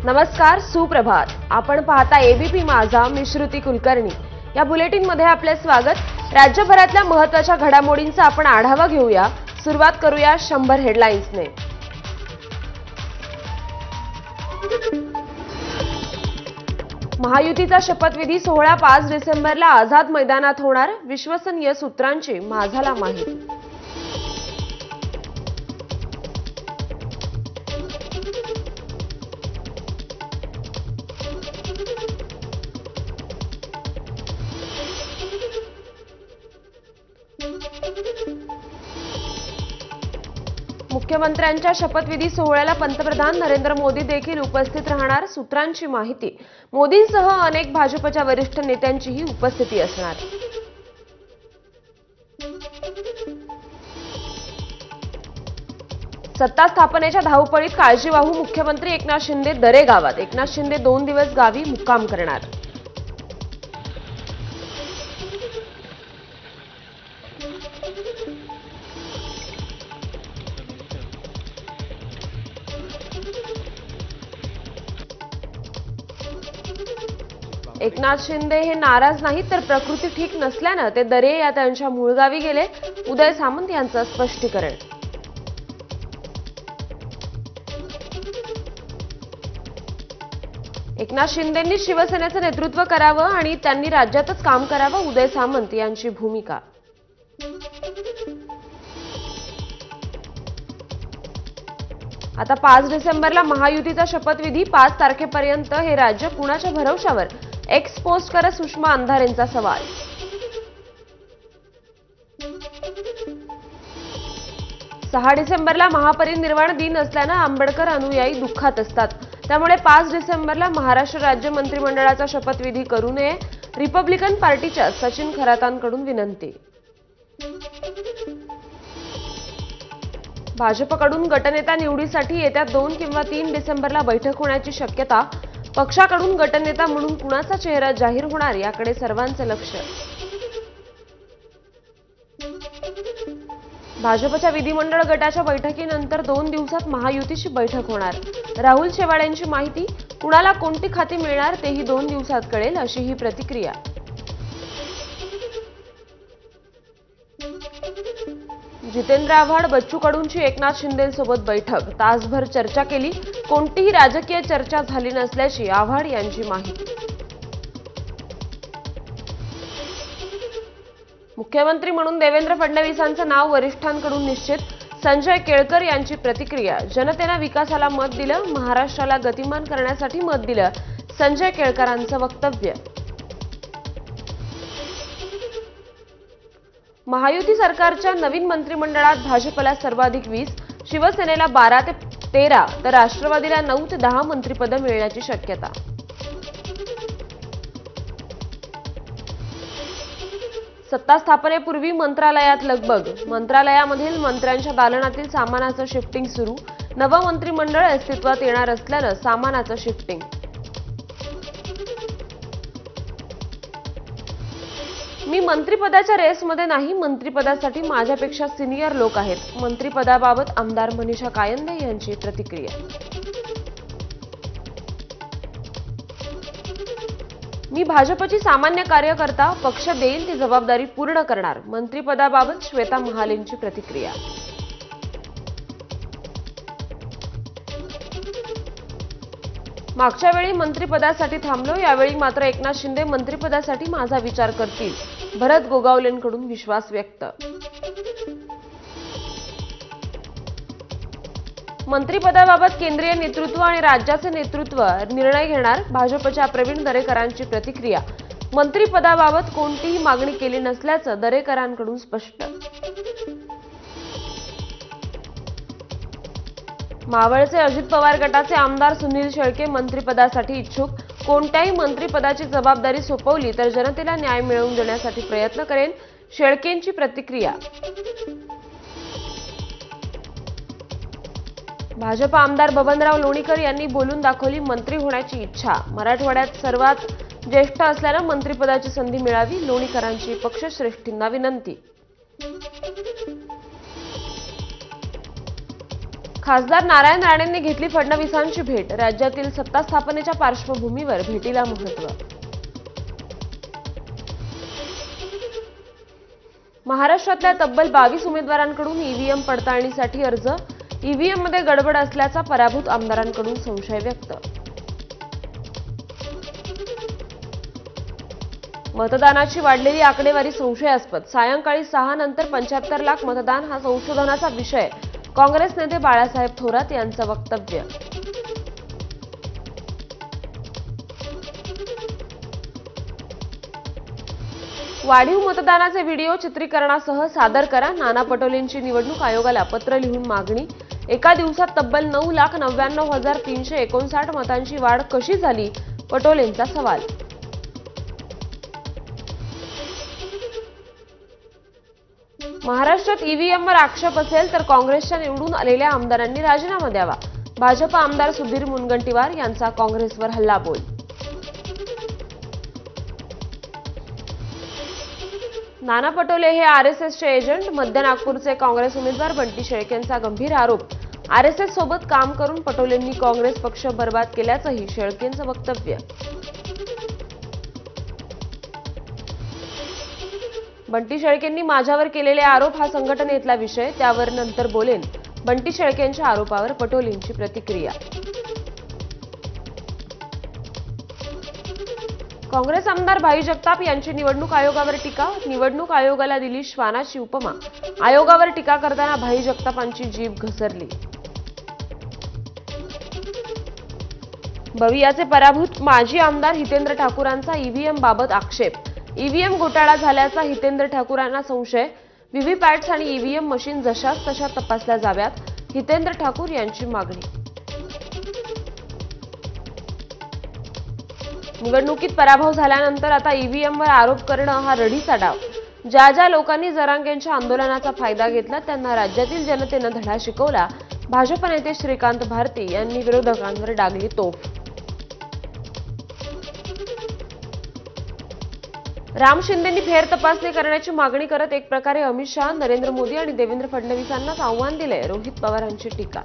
नमस्कार, सुप्रभात. आपण पाहता एबीपी माझा. मी श्रुती कुलकर्णी. या बुलेटिन मध्ये आपले स्वागत. राज्यभरातल्या महत्त्वाच्या घडामोडींचा आपण आढावा घेऊया. सुरुवात करूया 100 हेडलाईन्सने. महायुतीचा शपथविधी सोहळा 5 डिसेंबरला आझाद मैदानात होणार. विश्वसनीय सूत्रांची माझाला माहिती. मुख्यमंत्र्यांच्या शपथविधी सोहळ्याला पंतप्रधान नरेंद्र मोदी देखील उपस्थित राहणार. सूत्रांची माहिती. मोदींसह अनेक भाजपच्या वरिष्ठ नेत्यांचीही उपस्थिती असणार. सत्ता स्थापनेच्या धावपळीत काळजीवाहू मुख्यमंत्री एकनाथ शिंदे दरे गावात. एकनाथ शिंदे 2 दिवस गावी मुक्काम करणार. एकनाथ शिंदे हे नाराज नाहीत, तर प्रकृती ठीक नसल्यानं ते दरे या त्यांच्या मूळ गावी गेले. उदय सामंत यांचं स्पष्टीकरण. एकनाथ शिंदेंनी शिवसेनेचं नेतृत्व करावं आणि त्यांनी राज्यातच काम करावं. उदय सामंत यांची भूमिका. आता 5 डिसेंबरला महायुतीचा शपथविधी. 5 तारखेपर्यंत हे राज्य कुणाच्या भरवशावर? एक्स पोस्ट करत सुषमा अंधारेंचा सवाल. सहा डिसेंबरला महापरिनिर्वाण दिन असल्यानं आंबेडकर अनुयायी दुःखात असतात. त्यामुळे 5 डिसेंबरला महाराष्ट्र राज्य मंत्रिमंडळाचा शपथविधी करू नये. रिपब्लिकन पार्टीच्या सचिन खरातांकडून विनंती. भाजपकडून गटनेता निवडीसाठी येत्या 2 किंवा 3 डिसेंबरला बैठक होण्याची शक्यता. पक्षाकडून गटनेता म्हणून कुणाचा चेहरा जाहीर होणार याकडे सर्वांचे लक्ष. भाजपच्या विधिमंडळ गटाच्या बैठकीनंतर 2 दिवसात महायुतीची बैठक होणार. राहुल शेवाळेंची माहिती. कुणाला कोणती खाती मिळणार तेही 2 दिवसात कळेल, अशी ही प्रतिक्रिया. जितेंद्र आव्हाड बच्चू कडूंची एकनाथ शिंदेंसोबत बैठक. तासभर चर्चा केली. कोणतीही राजकीय चर्चा झाली नसल्याची आव्हाड यांची माहिती. मुख्यमंत्री म्हणून देवेंद्र फडणवीसांचं नाव वरिष्ठांकडून निश्चित. संजय केळकर यांची प्रतिक्रिया. जनतेनं विकासाला मत दिलं, महाराष्ट्राला गतिमान करण्यासाठी मत दिलं. संजय केळकरांचं वक्तव्य. महायुती सरकारच्या नवीन मंत्रिमंडळात भाजपला सर्वाधिक 20, शिवसेनेला 12 ते 13 तर राष्ट्रवादीला 9 ते 10 मंत्रिपदं मिळण्याची शक्यता. सत्ता स्थापनेपूर्वी मंत्रालयात लगबग. मंत्रालयामधील मंत्र्यांच्या दालनातील सामानाचं शिफ्टिंग सुरू. नवं मंत्रिमंडळ अस्तित्वात येणार असल्यानं सामानाचं शिफ्टिंग. मी मंत्रिपदाच्या रेसमध्ये नाही. मंत्रिपदासाठी माझ्यापेक्षा सिनियर लोक आहेत. मंत्रिपदाबाबत आमदार मनीषा कायंदे यांची प्रतिक्रिया. मी भाजपची सामान्य कार्यकर्ता. पक्ष देईल ती जबाबदारी पूर्ण करणार. मंत्रिपदाबाबत श्वेता महालेंची प्रतिक्रिया. मागच्या वेळी मंत्रिपदासाठी थांबलो, यावेळी मात्र एकनाथ शिंदे मंत्रिपदासाठी माझा विचार करतील. भरत गोगावलेंकडून विश्वास व्यक्त. मंत्रिपदाबाबत केंद्रीय नेतृत्व आणि राज्याचे नेतृत्व निर्णय घेणार. भाजपच्या प्रवीण दरेकरांची प्रतिक्रिया. मंत्रिपदाबाबत कोणतीही मागणी केली नसल्याचं दरेकरांकडून स्पष्ट. मावळचे अजित पवार गटाचे आमदार सुनील शेळके मंत्रिपदासाठी इच्छुक. कोणत्याही मंत्रिपदाची जबाबदारी सोपवली तर जनतेला न्याय मिळवून देण्यासाठी प्रयत्न करेन. शेळकेंची प्रतिक्रिया. भाजप आमदार बबनराव लोणीकर यांनी बोलून दाखवली मंत्री होण्याची इच्छा. मराठवाड्यात सर्वात ज्येष्ठ असल्यानं मंत्रिपदाची संधी मिळावी. लोणीकरांची पक्षश्रेष्ठींना विनंती. खासदार नारायण राणेंनी घेतली फडणवीसांची भेट. राज्यातील सत्ता स्थापनेच्या पार्श्वभूमीवर भेटीला महत्त्व. महाराष्ट्रातल्या तब्बल 22 उमेदवारांकडून ईव्हीएम पडताळणीसाठी अर्ज. ईव्हीएममध्ये गडबड असल्याचा पराभूत आमदारांकडून संशय व्यक्त. मतदानाची वाढलेली आकडेवारी संशयास्पद. सायंकाळी 6 नंतर 75 लाख मतदान हा संशोधनाचा विषय. काँग्रेस नेते बाळासाहेब थोरात यांचं वक्तव्य. वाढीव मतदानाचे व्हिडिओ चित्रीकरणासह सादर करा. नाना पटोलेंची निवडणूक आयोगाला पत्र लिहून मागणी. एका दिवसात तब्बल 9,99,359 मतांची वाढ कशी झाली? पटोलेंचा सवाल. महाराष्ट्रात ईव्हीएमवर आक्षेप असेल तर काँग्रेसच्या निवडून आलेल्या आमदारांनी राजीनामा द्यावा. भाजप आमदार सुधीर मुनगंटीवार यांचा काँग्रेसवर हल्लाबोल. नाना पटोले हे आरएसएसचे एजंट. मध्य नागपूरचे काँग्रेस उमेदवार बंटी शेळकेंचा गंभीर आरोप. आरएसएस सोबत काम करून पटोलेंनी काँग्रेस पक्ष बर्बाद केल्याचंही शेळकेंचं वक्तव्य. बंटी शेळकेंनी माझ्यावर केलेले आरोप हा संघटनेतला विषय, त्यावर नंतर बोलेन. बंटी शेळकेंच्या आरोपावर पटोलेंची प्रतिक्रिया. काँग्रेस आमदार भाई जगताप यांची निवडणूक आयोगावर टीका. निवडणूक आयोगाला दिली श्वानाची उपमा. आयोगावर टीका करताना भाई जगतापांची जीभ घसरली. बवियाचे पराभूत माजी आमदार हितेंद्र ठाकूरांचा ईव्हीएम बाबत आक्षेप. ईव्हीएम घोटाळा झाल्याचा हितेंद्र ठाकूरांना संशय. व्हीव्हीपॅट्स आणि ईव्हीएम मशीन जशाच तशा तपासल्या जाव्यात. हितेंद्र ठाकूर यांची मागणी. निवडणुकीत पराभव झाल्यानंतर आता ईव्हीएमवर आरोप करणं हा रडीचा डाव. ज्या ज्या लोकांनी जरांगेंच्या आंदोलनाचा फायदा घेतला त्यांना राज्यातील जनतेनं धडा शिकवला. भाजप नेते श्रीकांत भारती यांनी विरोधकांवर डागली तोफ. राम शिंदेंनी फेर तपासणी करण्याची मागणी करत एक प्रकारे अमित शहा, नरेंद्र मोदी आणि देवेंद्र फडणवीसांनाच आव्हान दिले. रोहित पवारांची टीका.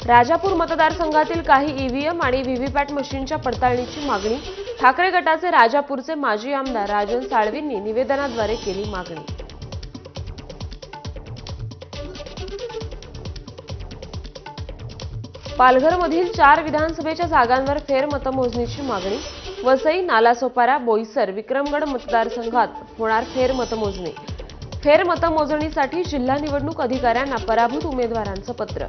राजापूर मतदारसंघातील काही ईव्हीएम आणि व्हीव्हीपॅट मशीनच्या पडताळणीची मागणी. ठाकरे गटाचे राजापूरचे माजी आमदार राजन साळवींनी निवेदनाद्वारे केली मागणी. पालघरमधील 4 विधानसभेच्या जागांवर फेरमतमोजणीची मागणी. वसई, नालासोपारा, बोईसर, विक्रमगड मतदारसंघात होणार फेरमतमोजणी. फेरमतमोजणीसाठी जिल्हा निवडणूक अधिकाऱ्यांना पराभूत उमेदवारांचं पत्र.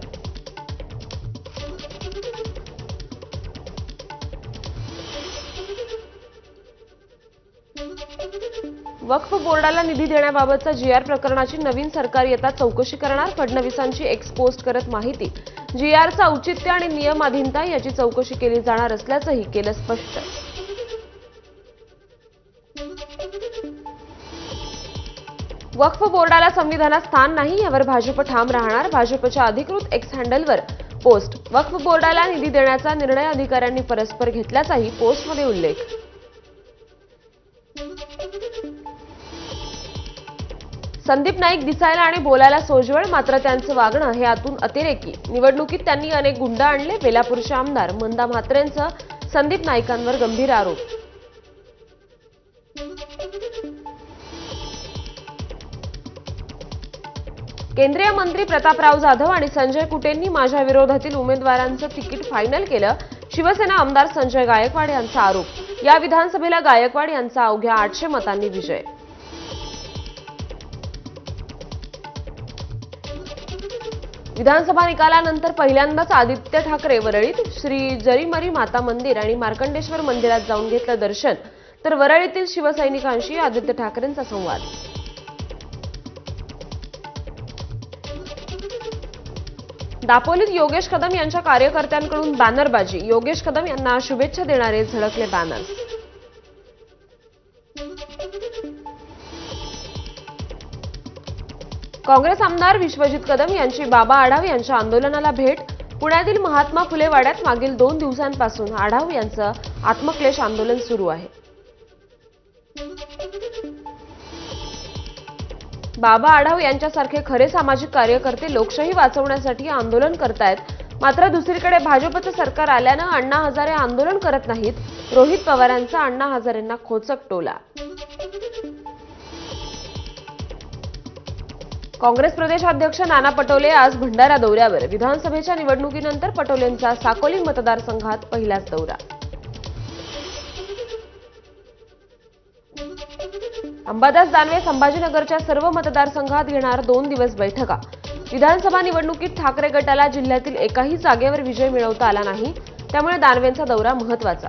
वक्फ बोर्डाला निधी देण्याबाबतचा जीआर प्रकरणाची नवीन सरकार येता चौकशी करणार. फडणवीसांची एक्सपोस्ट करत माहिती. जीआरचं औचित्य आणि नियमाधीनता याची चौकशी केली जाणार असल्याचंही केलं स्पष्ट. वक्फ बोर्डाला संविधानात स्थान नाही यावर भाजप ठाम राहणार. भाजपच्या अधिकृत एक्स हँडलवर पोस्ट. वक्फ बोर्डाला निधी देण्याचा निर्णय अधिकाऱ्यांनी परस्पर घेतल्याचाही पोस्टमध्ये उल्लेख. संदीप नाईक दिसायला आणि बोलायला सोज्वळ, मात्र त्यांचं वागणं हे आतून अतिरेकी. निवडणुकीत त्यांनी अनेक गुंड आणले. बेलापूरचे आमदार मंदा म्हात्रेंचं संदीप नाईकांवर गंभीर आरोप. केंद्रीय मंत्री प्रतापराव जाधव आणि संजय कुटेंनी माझ्या विरोधातील उमेदवारांचं तिकीट फायनल केलं. शिवसेना आमदार संजय गायकवाड यांचा आरोप. या विधानसभेला गायकवाड यांचा अवघ्या 800 मतांनी विजय. विधानसभा निकालानंतर पहिल्यांदाच आदित्य ठाकरे वरळीत. श्री जरीमरी माता मंदिर आणि मार्कंडेश्वर मंदिरात जाऊन घेतलं दर्शन. तर वरळीतील शिवसैनिकांशी आदित्य ठाकरेंचा संवाद. दापोलीत योगेश कदम यांच्या कार्यकर्त्यांकडून बॅनरबाजी. योगेश कदम यांना शुभेच्छा देणारे झळकले बॅनर्स. काँग्रेस आमदार विश्वजित कदम यांची बाबा आढाव यांच्या आंदोलनाला भेट. पुण्यातील महात्मा फुले वाड्यात मागील 2 दिवसांपासून आढाव यांचं आत्मक्लेश आंदोलन सुरू आहे. बाबा आढाव यांच्यासारखे खरे सामाजिक कार्यकर्ते लोकशाही वाचवण्यासाठी आंदोलन करतायत. मात्र दुसरीकडे भाजपचं सरकार आल्यानं अण्णा हजारे आंदोलन करत नाहीत. रोहित पवारांचा अण्णा हजारेंना खोचक टोला. काँग्रेस प्रदेशाध्यक्ष नाना पटोले आज भंडारा दौऱ्यावर. विधानसभेच्या निवडणुकीनंतर पटोलेंचा साकोली मतदारसंघात पहिलाच दौरा. अंबादास दानवे संभाजीनगरच्या सर्व मतदारसंघात घेणार 2 दिवस बैठका. विधानसभा निवडणुकीत ठाकरे गटाला जिल्ह्यातील एकाही जागेवर विजय मिळवता आला नाही. त्यामुळे दानवेंचा दौरा महत्त्वाचा.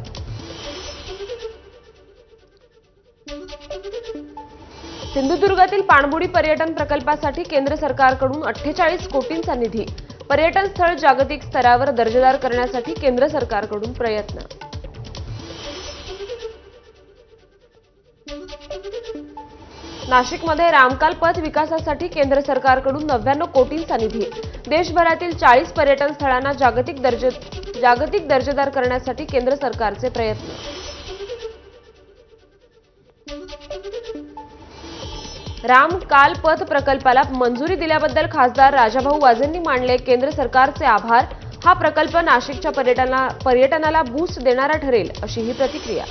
सिंधुदुर्गातील पाणबुडी पर्यटन प्रकल्पासाठी केंद्र सरकारकडून 48 कोटींचा निधी. पर्यटन स्थळ जागतिक स्तरावर दर्जेदार करण्यासाठी केंद्र सरकारकडून प्रयत्न. नाशिकमध्ये रामकाल पथ विकासासाठी केंद्र सरकारकडून 99 कोटींचा निधी. देशभरातील 40 पर्यटन स्थळांना जागतिक दर्जेदार करण्यासाठी केंद्र सरकारचे प्रयत्न. रामकाल पथ प्रकल्पाला मंजुरी दिल्याबद्दल खासदार राजाभाऊ वाजेंनी मानले केंद्र सरकारचे आभार. हा प्रकल्प नाशिकच्या पर्यटनाला बूस्ट देणारा ठरेल, अशी ही प्रतिक्रिया.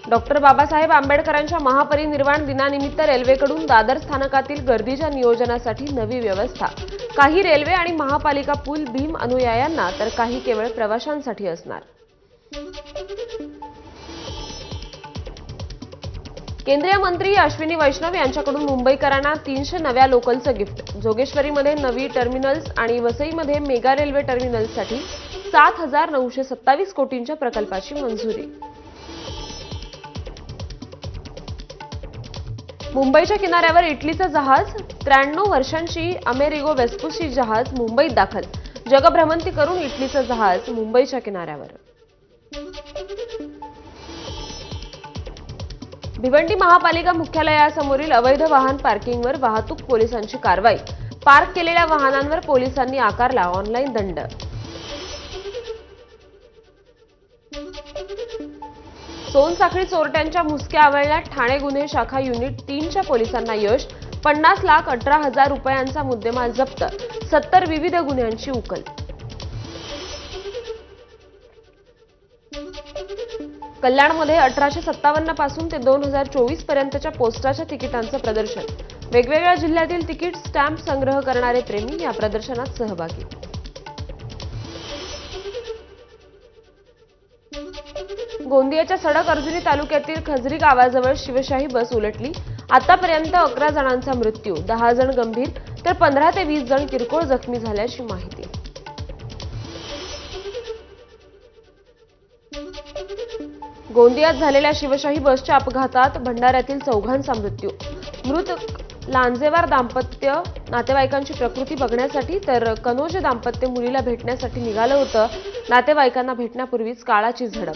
डॉक्टर बाबासाहेब आंबेडकरांच्या महापरिनिर्वाण दिनानिमित्त रेल्वेकडून दादर स्थानकातील गर्दीच्या नियोजनासाठी नवी व्यवस्था. काही रेल्वे आणि महापालिका पूल भीम अनुयायांना तर काही केवळ प्रवाशांसाठी असणार. केंद्रीय मंत्री अश्विनी वैष्णव यांच्याकडून मुंबईकरांना 300 नव्या लोकलचं गिफ्ट. जोगेश्वरीमध्ये नवी टर्मिनल्स आणि वसईमध्ये मेगा रेल्वे टर्मिनल्ससाठी 7,927 कोटींच्या प्रकल्पाची मंजुरी. मुंबईच्या किनाऱ्यावर इटलीचं जहाज. 93 वर्षांची अमेरिगो वेस्पुसी जहाज मुंबईत दाखल. जगभ्रमंती करून इटलीचं जहाज मुंबईच्या किनाऱ्यावर. भिवंडी महापालिका मुख्यालयासमोरील अवैध वाहन पार्किंगवर वाहतूक पोलिसांची कारवाई. पार्क केलेल्या वाहनांवर पोलिसांनी आकारला ऑनलाईन दंड. सोनसाखळी चोरट्यांच्या मुसक्या आवळण्यात ठाणे गुन्हे शाखा युनिट 3च्या पोलिसांना यश. 50,18,000 रुपयांचा मुद्देमाल जप्त. 70 विविध गुन्ह्यांची उकल. कल्याणमध्ये 1857 पासून ते 2024 पर्यंतच्या पोस्टाच्या तिकिटांचं प्रदर्शन. वेगवेगळ्या जिल्ह्यातील तिकीट स्टॅम्प संग्रह करणारे प्रेमी या प्रदर्शनात सहभागी. गोंदियाच्या सडक अर्जुनी तालुक्यातील खजरी गावाजवळ शिवशाही बस उलटली. आतापर्यंत 11 जणांचा मृत्यू, 10 जण गंभीर तर 15 ते 20 जण किरकोळ जखमी झाल्याची माहिती. गोंदियात झालेल्या शिवशाही बसच्या अपघातात भंडाऱ्यातील 4 जणांचा मृत्यू. मृत लांजेवार दाम्पत्य नातेवाईकांची प्रकृती बघण्यासाठी तर कनोजे दाम्पत्य मुलीला भेटण्यासाठी निघालं होतं. नातेवाईकांना भेटण्यापूर्वीच काळाची झडप.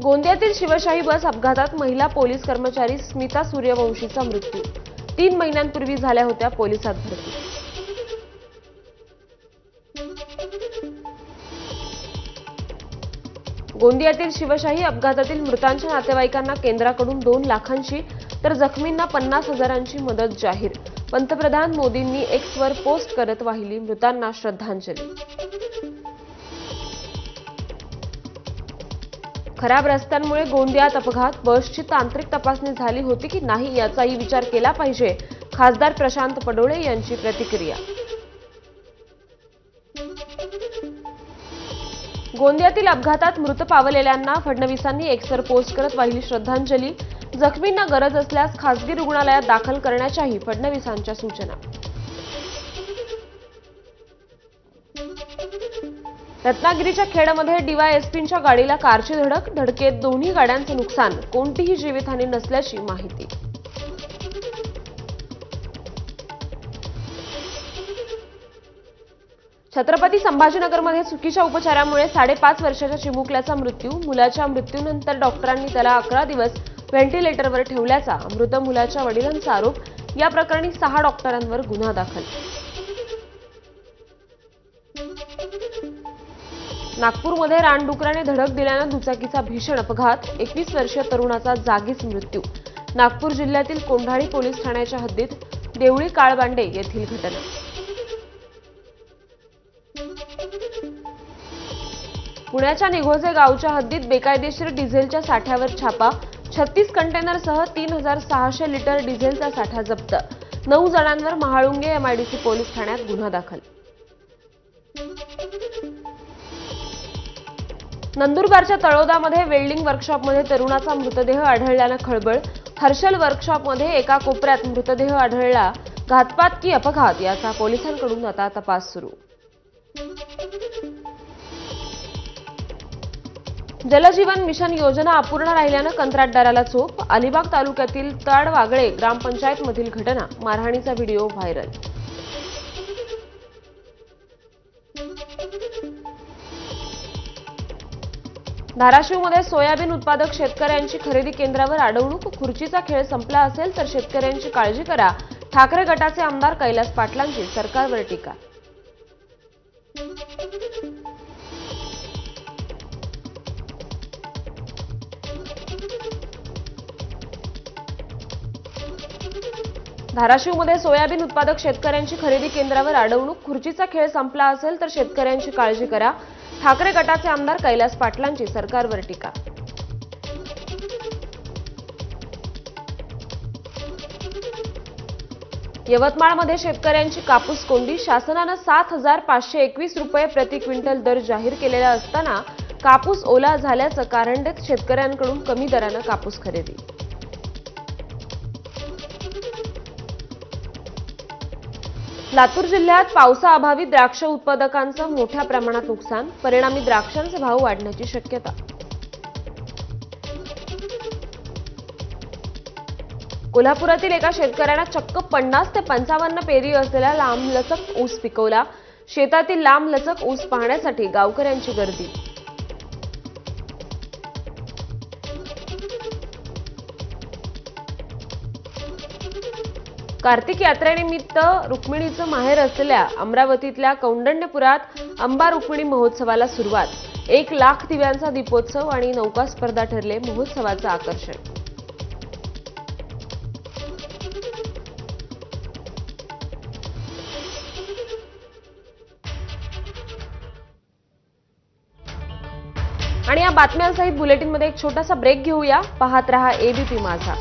गोंदियातील शिवशाही बस अपघातात महिला पोलीस कर्मचारी स्मिता सूर्यवंशीचा मृत्यू. 3 महिन्यांपूर्वी झाल्या होत्या पोलिसात भरती. गोंदियातील शिवशाही अपघातातील मृतांच्या नातेवाईकांना केंद्राकडून 2 लाखांची तर जखमींना 50,000ची मदत जाहीर. पंतप्रधान मोदींनी एक्सवर पोस्ट करत वाहिली मृतांना श्रद्धांजली. खराब रस्त्यांमुळे गोंदियात अपघात. बसची तांत्रिक तपासणी झाली होती की नाही याचाही विचार केला पाहिजे. खासदार प्रशांत पडोळे यांची प्रतिक्रिया. गोंदियातील अपघातात मृत पावलेल्यांना फडणवीसांनी एक्सवर पोस्ट करत वाहिली श्रद्धांजली. जखमींना गरज असल्यास खासगी रुग्णालयात दाखल करण्याच्याही फडणवीसांच्या सूचना. रत्नागिरीच्या खेडमध्ये डीवायएसपींच्या गाडीला कारची धडक. धडकेत दोन्ही गाड्यांचं नुकसान. कोणतीही जीवितहानी नसल्याची माहिती. छत्रपती संभाजीनगरमध्ये चुकीच्या उपचारामुळे 5.5 वर्षाच्या चिमुकल्याचा मृत्यू. मुलाच्या मृत्यूनंतर डॉक्टरांनी त्याला 11 दिवस व्हेंटिलेटरवर ठेवल्याचा मृत मुलाच्या वडिलांचा आरोप. या प्रकरणी 6 डॉक्टरांवर गुन्हा दाखल. नागपूरमध्ये रानडुकराने धडक दिल्यानं दुचाकीचा भीषण अपघात, 21 वर्षीय तरुणाचा जागीच मृत्यू। नागपूर जिल्ह्यातील कोंढाळी पोलीस ठाण्याच्या हद्दीत देवळी काळबांडे येथील घटना। पुण्याच्या निघोजे गावच्या हद्दीत बेकायदेशीर डिझेलच्या साठ्यावर छापा, 36 कंटेनरसह 3600 लिटर डिझेलचा साठा जप्त, 9 जणांवर महाळुंगे एमआयडीसी पोलीस ठाण्यात गुन्हा दाखल। नंदुरबारच्या तळोदामध्ये वेल्डिंग वर्कशॉपमध्ये तरुणाचा मृतदेह आढळल्यानं खळबळ, हर्षल वर्कशॉपमध्ये एका कोपऱ्यात मृतदेह आढळला, घातपात की अपघात याचा पोलिसांकडून आता तपास सुरू। जलजीवन मिशन योजना अपूर्ण राहिल्यानं कंत्राटदाराला चोप, अलिबाग तालुक्यातील ताडवागळे ग्रामपंचायतमधील घटना, मारहाणीचा व्हिडिओ व्हायरल। धाराशिवमध्ये सोयाबीन उत्पादक शेतकऱ्यांची खरेदी केंद्रावर अडवणूक, खुर्चीचा खेळ संपला असेल तर शेतकऱ्यांची काळजी करा, ठाकरे गटाचे आमदार कैलास पाटलांची सरकारवर टीका। धाराशिवमध्ये सोयाबीन उत्पादक शेतकऱ्यांची खरेदी केंद्रावर अडवणूक, खुर्चीचा खेळ संपला असेल तर शेतकऱ्यांची काळजी करा, ठाकरे गटाचे आमदार कैलास पाटलांची सरकारवर टीका। यवतमाळमध्ये शेतकऱ्यांची कापूस कोंडी, शासनानं 7,521 रुपये प्रति क्विंटल दर जाहीर केलेला असताना कापूस ओला झाल्याचं कारण देत शेतकऱ्यांकडून कमी दरानं कापूस खरेदी। लातूर जिल्ह्यात पावसाअभावी द्राक्ष उत्पादकांचं मोठ्या प्रमाणात नुकसान, परिणामी द्राक्षांचे भाव वाढण्याची शक्यता। कोल्हापुरातील एका शेतकऱ्यानं चक्क 50 ते 55 पेरी असलेला लांबलचक ऊस पिकवला, शेतातील लांबलचक ऊस पाहण्यासाठी गावकऱ्यांची गर्दी। कार्तिक यात्रेनिमित्त रुक्मिणीचं माहेर असलेल्या अमरावतीतल्या कौंडण्यपुरात अंबा रुक्मिणी महोत्सवाला सुरुवात, 1 लाख दिव्यांचा दीपोत्सव आणि नौका स्पर्धा ठरले महोत्सवाचं आकर्षण। आणि या बातम्यांसहित बुलेटिनमध्ये एक छोटासा ब्रेक घेऊया, पाहत रहा एबीपी माझा।